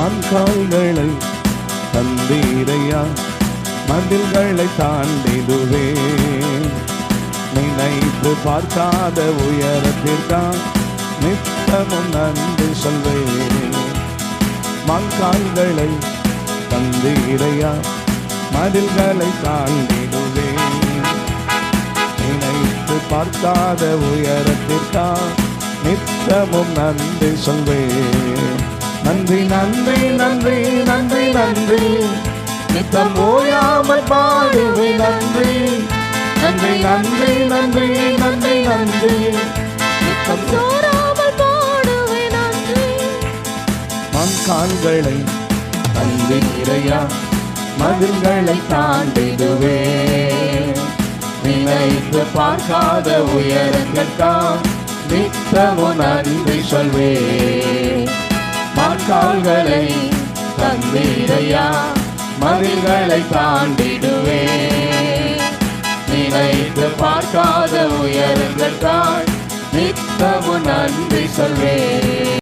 மான்கால்களை தந்தீரையா, மதில்களை தாண்டிடுவேன். நினைத்து பார்க்காத உயரத்திற்கா நித்தமும் நன்றி சொல்வேன். மான்கால்களை தந்தீரையா, மதில்களை தாண்டிடுவேன். நினைத்து பார்க்காத உயரத்திற்கா நித்தமும் நன்றி சொல்வேன். நன்றி நன்றி நன்றி நன்றி நன்றி, நித்தம் ஓயாமல் பாடுவேன். நன்றி நன்றி நன்றி நன்றி நன்றி நன்றி, நித்தம் சோராமல் பாடுவேன். நன்றி. மண்கால்களை தந்தீரையா, மதில்களை தாண்டிடுவேன். நினைத்து பார்க்காத உயரத்திற்கா நித்தமும் நன்றி சொல்வேன். மான்கால்களை தந்தீரையா, மதில்களை தாண்டிடுவேன். நினைத்து பார்க்காத உயரத்திற்கா நித்தமும் நன்றி சொல்வேன்.